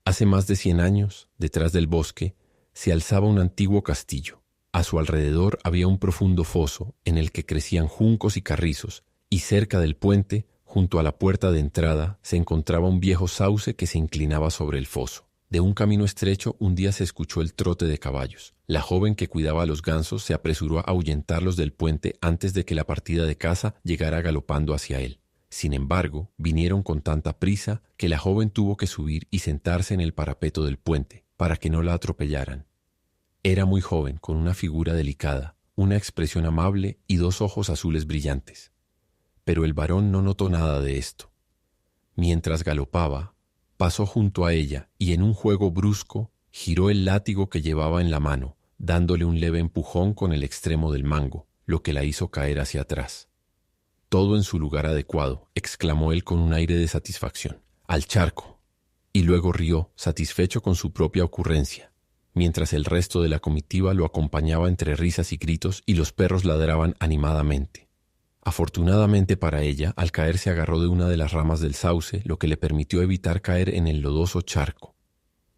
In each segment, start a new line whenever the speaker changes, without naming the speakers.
Hace más de 100 años, detrás del bosque, se alzaba un antiguo castillo. A su alrededor había un profundo foso en el que crecían juncos y carrizos, y cerca del puente, junto a la puerta de entrada, se encontraba un viejo sauce que se inclinaba sobre el foso. De un camino estrecho un día se escuchó el trote de caballos. La joven que cuidaba a los gansos se apresuró a ahuyentarlos del puente antes de que la partida de caza llegara galopando hacia él. Sin embargo, vinieron con tanta prisa que la joven tuvo que subir y sentarse en el parapeto del puente, para que no la atropellaran. Era muy joven, con una figura delicada, una expresión amable y 2 ojos azules brillantes. Pero el varón no notó nada de esto. Mientras galopaba, pasó junto a ella y en un juego brusco giró el látigo que llevaba en la mano, dándole un leve empujón con el extremo del mango, lo que la hizo caer hacia atrás. «Todo en su lugar adecuado», exclamó él con un aire de satisfacción. «Al charco». Y luego rió, satisfecho con su propia ocurrencia, mientras el resto de la comitiva lo acompañaba entre risas y gritos y los perros ladraban animadamente. Afortunadamente para ella, al caer se agarró de una de las ramas del sauce, lo que le permitió evitar caer en el lodoso charco.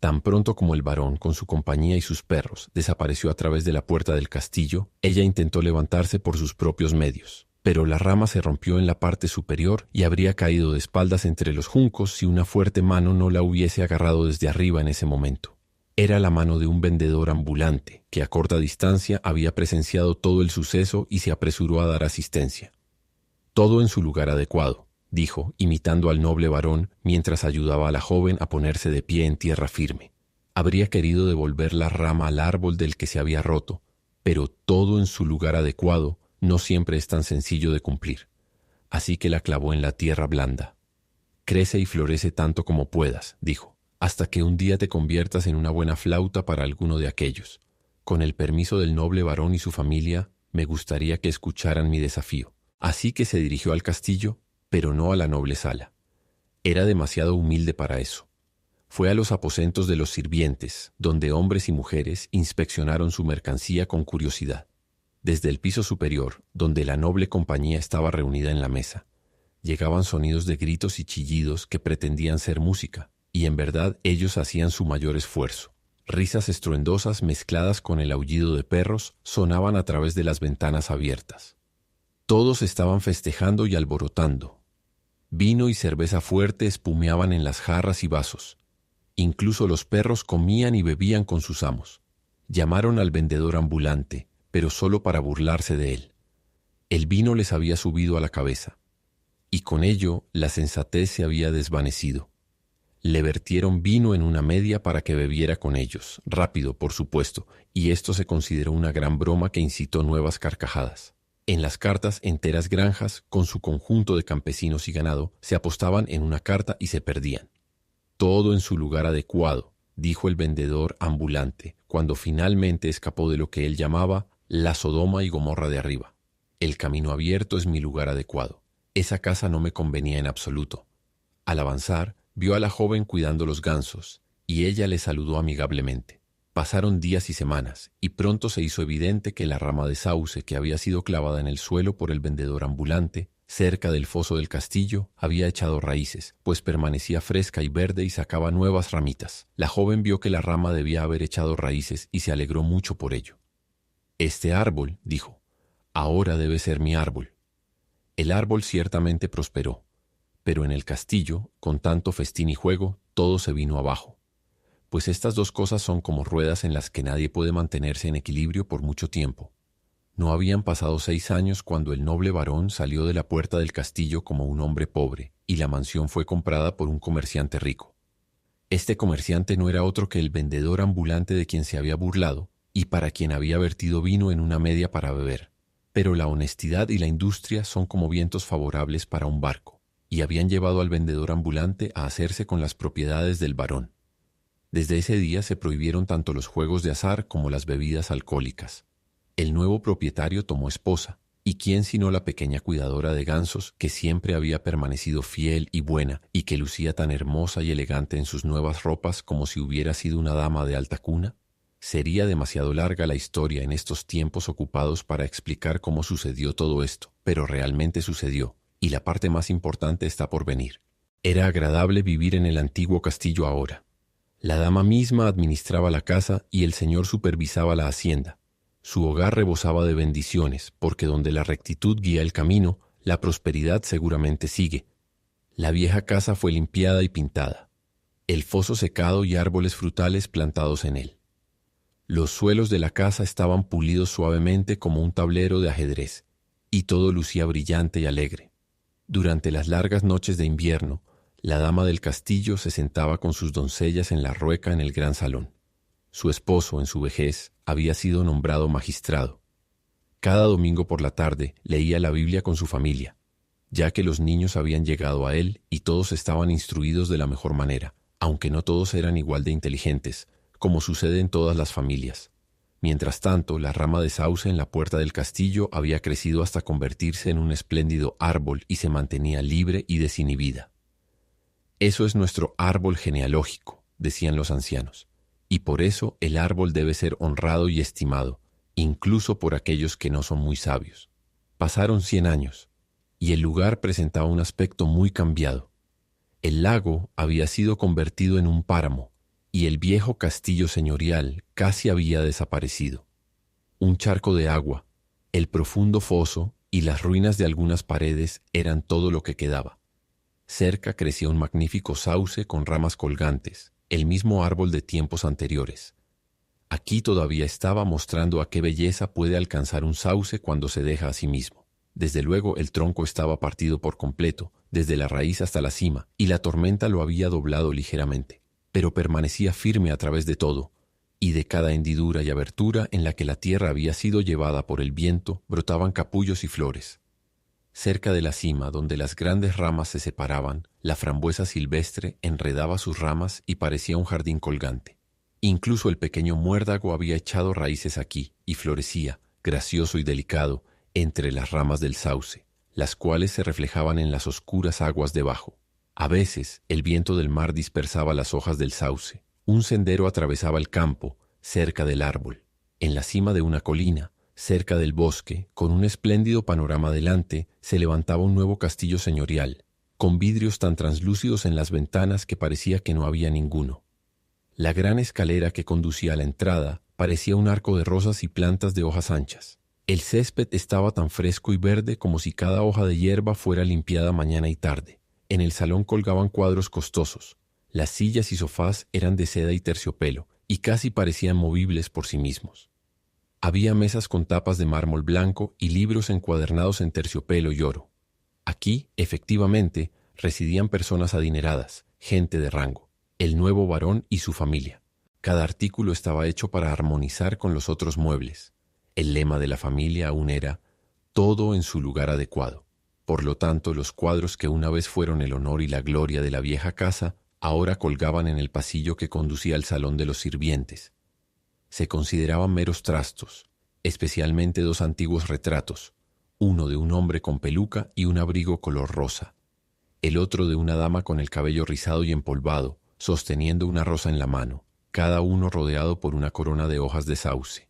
Tan pronto como el varón, con su compañía y sus perros, desapareció a través de la puerta del castillo, ella intentó levantarse por sus propios medios. Pero la rama se rompió en la parte superior y habría caído de espaldas entre los juncos si una fuerte mano no la hubiese agarrado desde arriba en ese momento. Era la mano de un vendedor ambulante, que a corta distancia había presenciado todo el suceso y se apresuró a dar asistencia. «Todo en su lugar adecuado», dijo, imitando al noble varón mientras ayudaba a la joven a ponerse de pie en tierra firme. Habría querido devolver la rama al árbol del que se había roto, pero todo en su lugar adecuado no siempre es tan sencillo de cumplir. Así que la clavó en la tierra blanda. «Crece y florece tanto como puedas», dijo, «hasta que un día te conviertas en una buena flauta para alguno de aquellos. Con el permiso del noble varón y su familia, me gustaría que escucharan mi desafío». Así que se dirigió al castillo, pero no a la noble sala. Era demasiado humilde para eso. Fue a los aposentos de los sirvientes, donde hombres y mujeres inspeccionaron su mercancía con curiosidad. Desde el piso superior, donde la noble compañía estaba reunida en la mesa, llegaban sonidos de gritos y chillidos que pretendían ser música, y en verdad ellos hacían su mayor esfuerzo. Risas estruendosas mezcladas con el aullido de perros sonaban a través de las ventanas abiertas. Todos estaban festejando y alborotando. Vino y cerveza fuerte espumeaban en las jarras y vasos. Incluso los perros comían y bebían con sus amos. Llamaron al vendedor ambulante, pero solo para burlarse de él. El vino les había subido a la cabeza, y con ello la sensatez se había desvanecido. Le vertieron vino en una media para que bebiera con ellos, rápido, por supuesto, y esto se consideró una gran broma que incitó nuevas carcajadas. En las cartas, enteras granjas, con su conjunto de campesinos y ganado, se apostaban en una carta y se perdían. «Todo en su lugar adecuado», dijo el vendedor ambulante, cuando finalmente escapó de lo que él llamaba la Sodoma y Gomorra de arriba. «El camino abierto es mi lugar adecuado. Esa casa no me convenía en absoluto». Al avanzar, vio a la joven cuidando los gansos, y ella le saludó amigablemente. Pasaron días y semanas, y pronto se hizo evidente que la rama de sauce que había sido clavada en el suelo por el vendedor ambulante, cerca del foso del castillo, había echado raíces, pues permanecía fresca y verde y sacaba nuevas ramitas. La joven vio que la rama debía haber echado raíces y se alegró mucho por ello. «Este árbol», dijo, «ahora debe ser mi árbol». El árbol ciertamente prosperó, pero en el castillo, con tanto festín y juego, todo se vino abajo. Pues estas 2 cosas son como ruedas en las que nadie puede mantenerse en equilibrio por mucho tiempo. No habían pasado 6 años cuando el noble varón salió de la puerta del castillo como un hombre pobre, y la mansión fue comprada por un comerciante rico. Este comerciante no era otro que el vendedor ambulante de quien se había burlado, y para quien había vertido vino en una media para beber. Pero la honestidad y la industria son como vientos favorables para un barco, y habían llevado al vendedor ambulante a hacerse con las propiedades del varón. Desde ese día se prohibieron tanto los juegos de azar como las bebidas alcohólicas. El nuevo propietario tomó esposa, y quién sino la pequeña cuidadora de gansos que siempre había permanecido fiel y buena y que lucía tan hermosa y elegante en sus nuevas ropas como si hubiera sido una dama de alta cuna. Sería demasiado larga la historia en estos tiempos ocupados para explicar cómo sucedió todo esto, pero realmente sucedió, y la parte más importante está por venir. Era agradable vivir en el antiguo castillo ahora. La dama misma administraba la casa y el señor supervisaba la hacienda. Su hogar rebosaba de bendiciones, porque donde la rectitud guía el camino, la prosperidad seguramente sigue. La vieja casa fue limpiada y pintada, el foso secado y árboles frutales plantados en él. Los suelos de la casa estaban pulidos suavemente como un tablero de ajedrez, y todo lucía brillante y alegre. Durante las largas noches de invierno, la dama del castillo se sentaba con sus doncellas en la rueca en el gran salón. Su esposo, en su vejez, había sido nombrado magistrado. Cada domingo por la tarde leía la Biblia con su familia, ya que los niños habían llegado a él y todos estaban instruidos de la mejor manera, aunque no todos eran igual de inteligentes, como sucede en todas las familias. Mientras tanto, la rama de sauce en la puerta del castillo había crecido hasta convertirse en un espléndido árbol y se mantenía libre y desinhibida. Eso es nuestro árbol genealógico, decían los ancianos, y por eso el árbol debe ser honrado y estimado, incluso por aquellos que no son muy sabios. Pasaron 100 años, y el lugar presentaba un aspecto muy cambiado. El lago había sido convertido en un páramo, y el viejo castillo señorial casi había desaparecido. Un charco de agua, el profundo foso y las ruinas de algunas paredes eran todo lo que quedaba. Cerca crecía un magnífico sauce con ramas colgantes, el mismo árbol de tiempos anteriores. Aquí todavía estaba mostrando a qué belleza puede alcanzar un sauce cuando se deja a sí mismo. Desde luego el tronco estaba partido por completo, desde la raíz hasta la cima, y la tormenta lo había doblado ligeramente, pero permanecía firme a través de todo, y de cada hendidura y abertura en la que la tierra había sido llevada por el viento brotaban capullos y flores. Cerca de la cima, donde las grandes ramas se separaban, la frambuesa silvestre enredaba sus ramas y parecía un jardín colgante. Incluso el pequeño muérdago había echado raíces aquí y florecía, gracioso y delicado, entre las ramas del sauce, las cuales se reflejaban en las oscuras aguas debajo. A veces, el viento del mar dispersaba las hojas del sauce. Un sendero atravesaba el campo, cerca del árbol. En la cima de una colina, cerca del bosque, con un espléndido panorama delante, se levantaba un nuevo castillo señorial, con vidrios tan translúcidos en las ventanas que parecía que no había ninguno. La gran escalera que conducía a la entrada parecía un arco de rosas y plantas de hojas anchas. El césped estaba tan fresco y verde como si cada hoja de hierba fuera limpiada mañana y tarde. En el salón colgaban cuadros costosos. Las sillas y sofás eran de seda y terciopelo, y casi parecían movibles por sí mismos. Había mesas con tapas de mármol blanco y libros encuadernados en terciopelo y oro. Aquí, efectivamente, residían personas adineradas, gente de rango, el nuevo varón y su familia. Cada artículo estaba hecho para armonizar con los otros muebles. El lema de la familia aún era «todo en su lugar adecuado». Por lo tanto, los cuadros que una vez fueron el honor y la gloria de la vieja casa, ahora colgaban en el pasillo que conducía al salón de los sirvientes. Se consideraban meros trastos, especialmente 2 antiguos retratos, uno de un hombre con peluca y un abrigo color rosa, el otro de una dama con el cabello rizado y empolvado, sosteniendo una rosa en la mano, cada uno rodeado por una corona de hojas de sauce.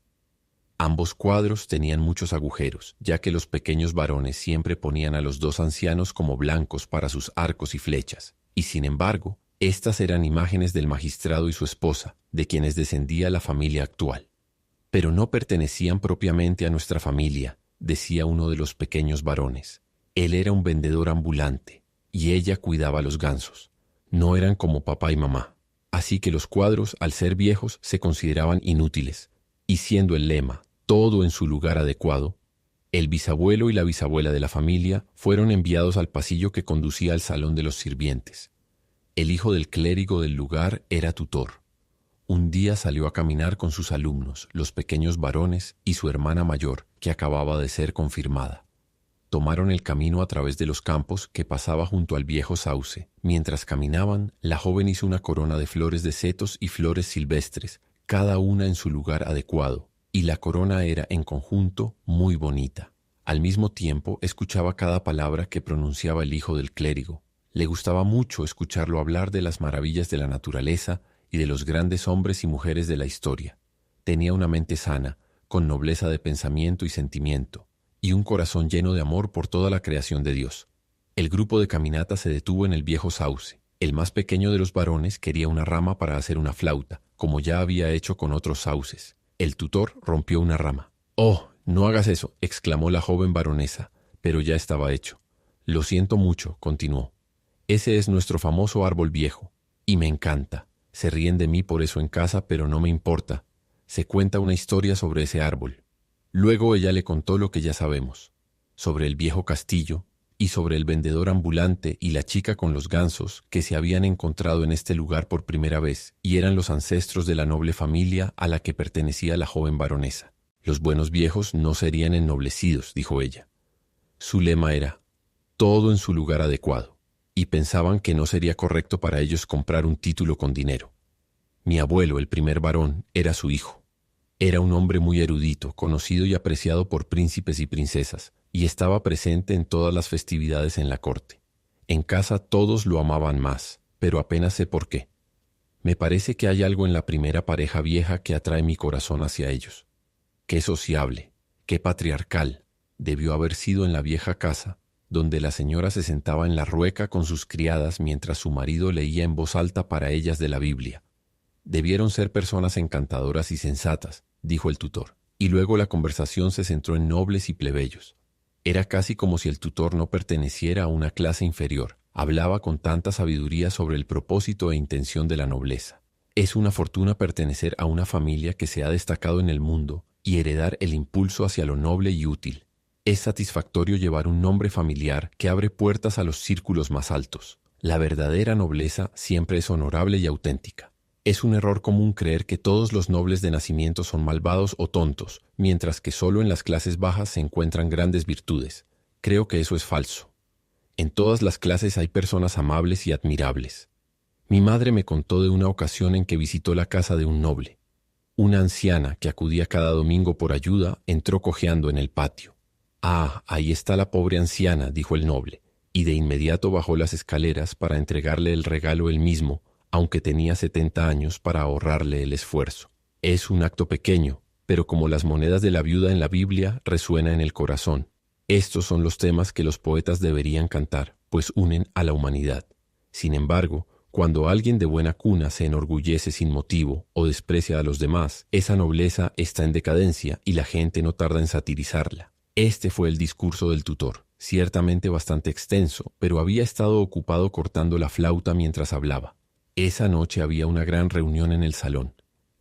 Ambos cuadros tenían muchos agujeros, ya que los pequeños varones siempre ponían a los 2 ancianos como blancos para sus arcos y flechas, y sin embargo, estas eran imágenes del magistrado y su esposa, de quienes descendía la familia actual. Pero no pertenecían propiamente a nuestra familia, decía uno de los pequeños varones. Él era un vendedor ambulante, y ella cuidaba los gansos. No eran como papá y mamá. Así que los cuadros, al ser viejos, se consideraban inútiles, y siendo el lema «todo en su lugar adecuado», el bisabuelo y la bisabuela de la familia fueron enviados al pasillo que conducía al salón de los sirvientes. El hijo del clérigo del lugar era tutor. Un día salió a caminar con sus alumnos, los pequeños varones y su hermana mayor, que acababa de ser confirmada. Tomaron el camino a través de los campos que pasaba junto al viejo sauce. Mientras caminaban, la joven hizo una corona de flores de setos y flores silvestres, cada una en su lugar adecuado, y la corona era, en conjunto, muy bonita. Al mismo tiempo, escuchaba cada palabra que pronunciaba el hijo del clérigo. Le gustaba mucho escucharlo hablar de las maravillas de la naturaleza y de los grandes hombres y mujeres de la historia. Tenía una mente sana, con nobleza de pensamiento y sentimiento, y un corazón lleno de amor por toda la creación de Dios. El grupo de caminata se detuvo en el viejo sauce, El más pequeño de los varones quería una rama para hacer una flauta, como ya había hecho con otros sauces. El tutor rompió una rama. «¡Oh, no hagas eso!», exclamó la joven baronesa, pero ya estaba hecho. «Lo siento mucho», continuó. «Ese es nuestro famoso árbol viejo, y me encanta. Se ríen de mí por eso en casa, pero no me importa. Se cuenta una historia sobre ese árbol». Luego ella le contó lo que ya sabemos, sobre el viejo castillo y sobre el vendedor ambulante y la chica con los gansos que se habían encontrado en este lugar por primera vez y eran los ancestros de la noble familia a la que pertenecía la joven baronesa. «Los buenos viejos no serían ennoblecidos», dijo ella. Su lema era «todo en su lugar adecuado», y pensaban que no sería correcto para ellos comprar un título con dinero. Mi abuelo, el primer varón, era su hijo. Era un hombre muy erudito, conocido y apreciado por príncipes y princesas, y estaba presente en todas las festividades en la corte. En casa todos lo amaban más, pero apenas sé por qué. Me parece que hay algo en la primera pareja vieja que atrae mi corazón hacia ellos. Qué sociable, qué patriarcal debió haber sido en la vieja casa, donde la señora se sentaba en la rueca con sus criadas mientras su marido leía en voz alta para ellas de la Biblia. Debieron ser personas encantadoras y sensatas, dijo el tutor, y luego la conversación se centró en nobles y plebeyos. Era casi como si el tutor no perteneciera a una clase inferior. Hablaba con tanta sabiduría sobre el propósito e intención de la nobleza. Es una fortuna pertenecer a una familia que se ha destacado en el mundo y heredar el impulso hacia lo noble y útil. Es satisfactorio llevar un nombre familiar que abre puertas a los círculos más altos. La verdadera nobleza siempre es honorable y auténtica. Es un error común creer que todos los nobles de nacimiento son malvados o tontos, mientras que solo en las clases bajas se encuentran grandes virtudes. Creo que eso es falso. En todas las clases hay personas amables y admirables. Mi madre me contó de una ocasión en que visitó la casa de un noble. Una anciana que acudía cada domingo por ayuda entró cojeando en el patio. «Ah, ahí está la pobre anciana», dijo el noble, y de inmediato bajó las escaleras para entregarle el regalo él mismo, aunque tenía 70 años, para ahorrarle el esfuerzo. Es un acto pequeño, pero como las monedas de la viuda en la Biblia, resuena en el corazón. Estos son los temas que los poetas deberían cantar, pues unen a la humanidad. Sin embargo, cuando alguien de buena cuna se enorgullece sin motivo o desprecia a los demás, esa nobleza está en decadencia y la gente no tarda en satirizarla. Este fue el discurso del tutor, ciertamente bastante extenso, pero había estado ocupado cortando la flauta mientras hablaba. Esa noche había una gran reunión en el salón.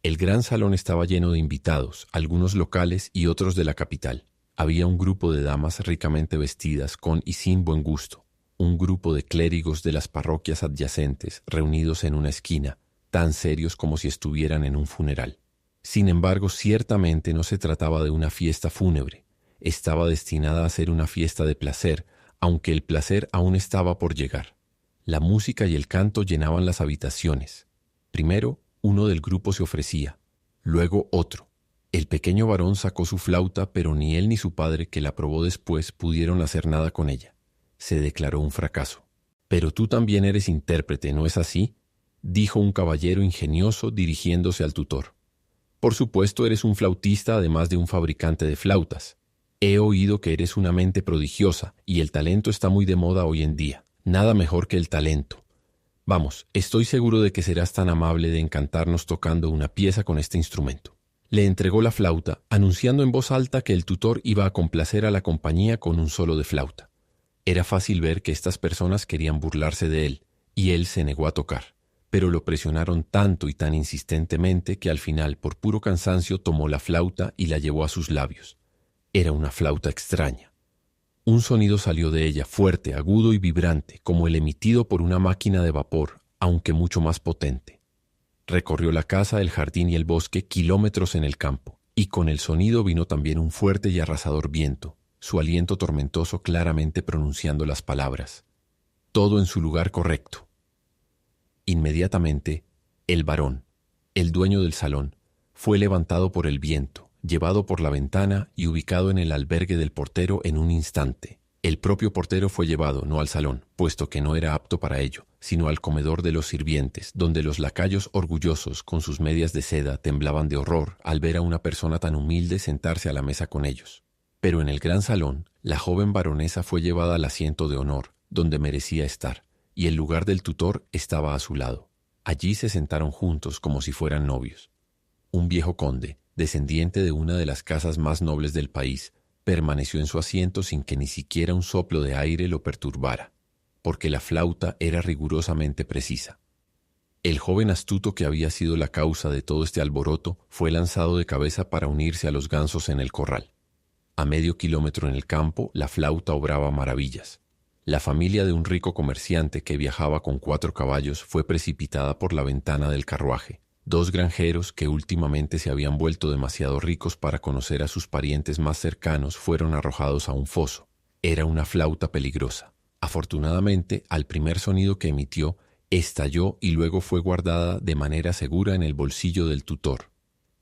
El gran salón estaba lleno de invitados, algunos locales y otros de la capital. Había un grupo de damas ricamente vestidas con y sin buen gusto, un grupo de clérigos de las parroquias adyacentes reunidos en una esquina, tan serios como si estuvieran en un funeral. Sin embargo, ciertamente no se trataba de una fiesta fúnebre. Estaba destinada a ser una fiesta de placer, aunque el placer aún estaba por llegar. La música y el canto llenaban las habitaciones. Primero, uno del grupo se ofrecía, luego otro. El pequeño varón sacó su flauta, pero ni él ni su padre, que la probó después, pudieron hacer nada con ella. Se declaró un fracaso. «Pero tú también eres intérprete, ¿no es así?», dijo un caballero ingenioso dirigiéndose al tutor. «Por supuesto eres un flautista además de un fabricante de flautas. He oído que eres una mente prodigiosa y el talento está muy de moda hoy en día. Nada mejor que el talento. Vamos, estoy seguro de que serás tan amable de encantarnos tocando una pieza con este instrumento». Le entregó la flauta, anunciando en voz alta que el tutor iba a complacer a la compañía con un solo de flauta. Era fácil ver que estas personas querían burlarse de él, y él se negó a tocar, pero lo presionaron tanto y tan insistentemente que al final, por puro cansancio, tomó la flauta y la llevó a sus labios. Era una flauta extraña. Un sonido salió de ella, fuerte, agudo y vibrante, como el emitido por una máquina de vapor, aunque mucho más potente. Recorrió la casa, el jardín y el bosque, kilómetros en el campo, y con el sonido vino también un fuerte y arrasador viento, su aliento tormentoso claramente pronunciando las palabras: «Todo en su lugar correcto». Inmediatamente, el varón, el dueño del salón, fue levantado por el viento, llevado por la ventana y ubicado en el albergue del portero en un instante. El propio portero fue llevado, no al salón, puesto que no era apto para ello, sino al comedor de los sirvientes, donde los lacayos orgullosos con sus medias de seda temblaban de horror al ver a una persona tan humilde sentarse a la mesa con ellos. Pero en el gran salón, la joven baronesa fue llevada al asiento de honor, donde merecía estar, y el lugar del tutor estaba a su lado. Allí se sentaron juntos como si fueran novios. Un viejo conde, descendiente de una de las casas más nobles del país, permaneció en su asiento sin que ni siquiera un soplo de aire lo perturbara, porque la flauta era rigurosamente precisa. El joven astuto que había sido la causa de todo este alboroto fue lanzado de cabeza para unirse a los gansos en el corral. A medio kilómetro en el campo, la flauta obraba maravillas. La familia de un rico comerciante que viajaba con 4 caballos fue precipitada por la ventana del carruaje. 2 granjeros que últimamente se habían vuelto demasiado ricos para conocer a sus parientes más cercanos fueron arrojados a un foso. Era una flauta peligrosa. Afortunadamente, al primer sonido que emitió, estalló y luego fue guardada de manera segura en el bolsillo del tutor.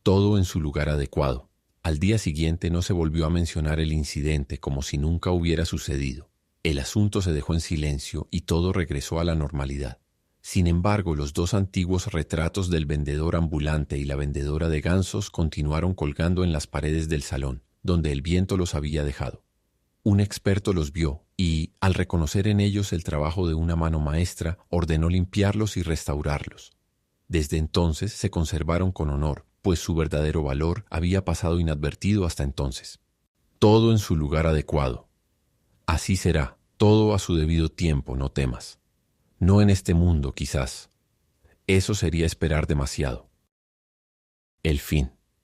Todo en su lugar adecuado. Al día siguiente no se volvió a mencionar el incidente como si nunca hubiera sucedido. El asunto se dejó en silencio y todo regresó a la normalidad. Sin embargo, los 2 antiguos retratos del vendedor ambulante y la vendedora de gansos continuaron colgando en las paredes del salón, donde el viento los había dejado. Un experto los vio y, al reconocer en ellos el trabajo de una mano maestra, ordenó limpiarlos y restaurarlos. Desde entonces se conservaron con honor, pues su verdadero valor había pasado inadvertido hasta entonces. Todo en su lugar adecuado. Así será, todo a su debido tiempo, no temas. No en este mundo, quizás. Eso sería esperar demasiado. El fin.